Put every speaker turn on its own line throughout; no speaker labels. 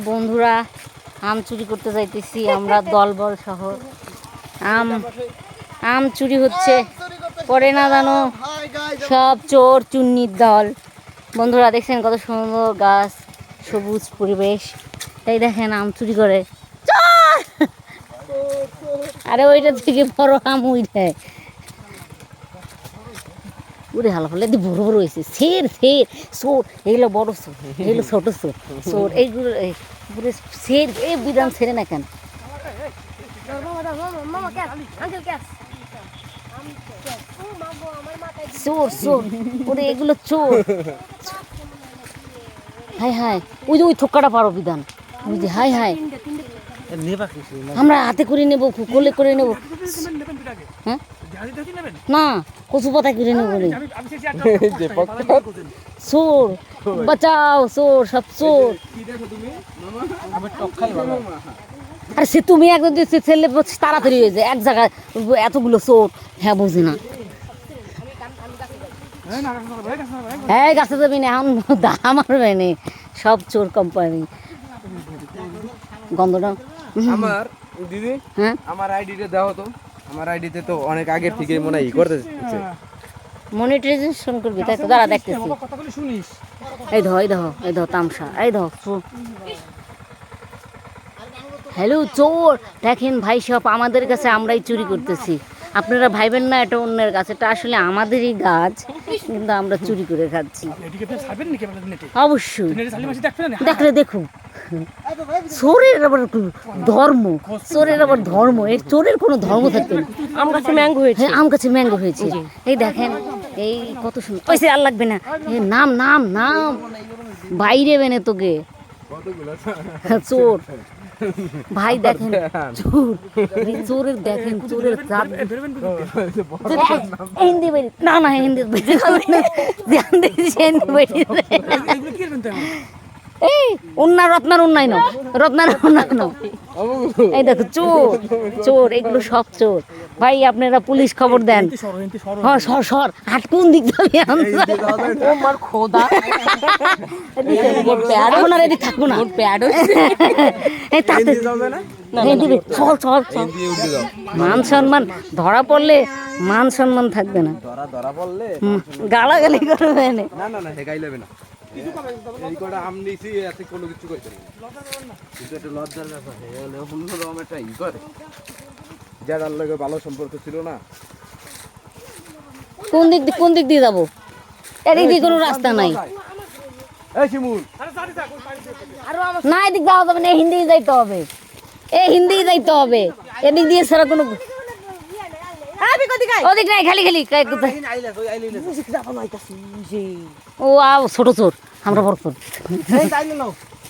বন্ধুরা আম চুরি করতে যাইতেছি আমরা দলবল সহ। আম আম চুরি হচ্ছে, পরে না জানো সব চোর চুন্নির দল। বন্ধুরা দেখছেন কত সুন্দর গাছ, সবুজ পরিবেশ, তাই দেখেন আম চুরি করে। আরে ওইটা থেকে বড় আম উঠে উড়ে হালা ফলে বড় বড় হয়েছে। সের সের সোর, এগুলো বড় সোর, এগুলো ছোট সোর। সোর এইগুলো সের, এই বিধান ছেড়ে না কেন? চোর চোর, ওরে এগুলো চোর। হাই হাই, ওই যে ওই থোকাটা পারো বিধান, ওই যে হাই হাই। আমরা হাতে করে নেবো, কোলে করে নেবো। হ্যাঁ না, কচু পাতা করে নেবো। চোর বাঁচাও, চোর সব চোর। আর সে তুমি একদম ছেলে তাড়াতাড়ি হয়ে যায় এক জায়গায়, এতগুলো চোর। হ্যাঁ বুঝি না, হ্যাঁ গাছে যাবি না এখন, দাম মারবে না, সব চোর কোম্পানি। গন্ধটা
আমার দিদি, হ্যাঁ আমার আইডিটা দাও তো। আমার আইডিতে তো অনেক আগে থেকে মনে হয় করতে
মনিটাইজেশন করবি, তাই তো দাঁড়া দেখতেছি। এই ধো এই ধো এই ধো তামসা, এই ধো। হ্যালো চোর, দেখেন ভাই সব আমাদের কাছে, আমরাই চুরি করতেছি। আপনারা ভাইবেন না এটা অন্যের গাছ, এটা আসলে আমাদেরই গাছ, কিন্তু আমরা চুরি করে খাচ্ছি। অবশ্যই দেখলে দেখুন, চোরের আবার ধর্ম, চোরের আবার ধর্ম, এর চোরের কোনো ধর্ম থাকবে না।
আম গাছে ম্যাঙ্গো হয়েছে,
আম গাছে ম্যাঙ্গো হয়েছে, এই দেখেন, এই কত সুন্দর। পয়সা আর লাগবে না, নাম নাম নাম, বাইরে বেনে তোকে চোর। ভাই দেখেন চোর, চোরের দেখেন, চোরের হিন্দি বেরি না না, হিন্দি এই উন্না রত্নার উন্নয় নাও, রত্নার উন্নয় নাও। এই দেখো চোর চোর, এগুলো সব চোর। ভাই আপনারা পুলিশ খবর দেন। হ্যাঁ সর সর, হাট কোন দিক যাবি? আমার খোদা এখন আর এদিক থাকবো না, মান সম্মান ধরা পড়লে মান সম্মান থাকবে না,
ধরা পড়লে
গালাগালি করবে না।
না না না, হেগাই নেবে না। এই কটা আম নিছি, এতে কোনো কিছু করতে না, কিন্তু একটা লজ্জার ব্যাপার। অন্যরকম একটা ই করে, যার লগে ভালো সম্পর্ক ছিল না।
কোন দিক দিয়ে যাবো? এদিক দিয়ে কোনো রাস্তা নাই।
এই শিমুল,
না এদিক যাওয়া যাবে না, হিন্দি যাইতে হবে, হিন্দি যাইতে হবে, এদিক দিয়ে ছাড়া কোনো ওদিক নাই, খালি খালি ও আও ছোট চোর, আমরা বড় চোর।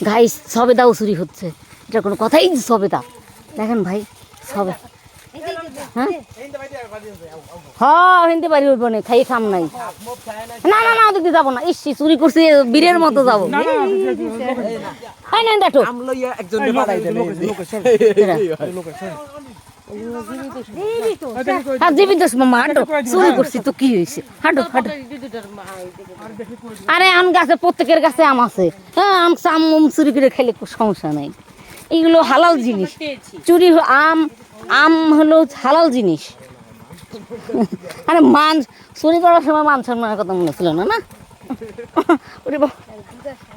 গাই সবেদাও চুরি হচ্ছে, এটা কোনো কথাই? সবেদা দেখেন ভাই, সবে হ্যাঁ হিন্দি বাড়ি উঠবো না, খাই খাম নাই। না না না, ওদিকে যাবো না, ইস চুরি করছি বীরের মতো যাবো। জীবিত চুরি করছি তো কি হয়েছে? হাঁটো হাঁটো। আরে আম গাছে, প্রত্যেকের কাছে আম আছে। হ্যাঁ আম চুরি করে খেলে সমস্যা নাই, এগুলো হালাল জিনিস। চুরি আম, আম হলো হালাল জিনিস। আরে মান চুরি করার সময় মান সম্মানের কথা মনে ছিল না? না ওরে বাবা,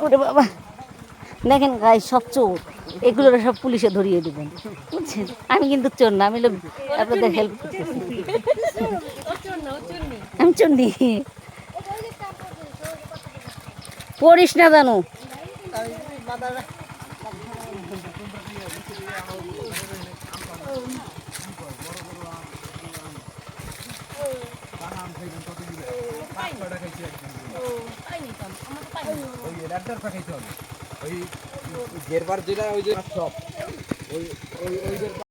ওরে বাবা, দেখেন গাই সব চোর, এগুলো সব পুলিশে ধরিয়ে দেবেন, বুঝছেন? আমি কিন্তু চোর না, আমি আপনাদের হেল্প করতেছি। আমি চন্ডি, পড়িস না জানো।
ওই গেরবার যেটা, ওই যে সব ওই ওই ওই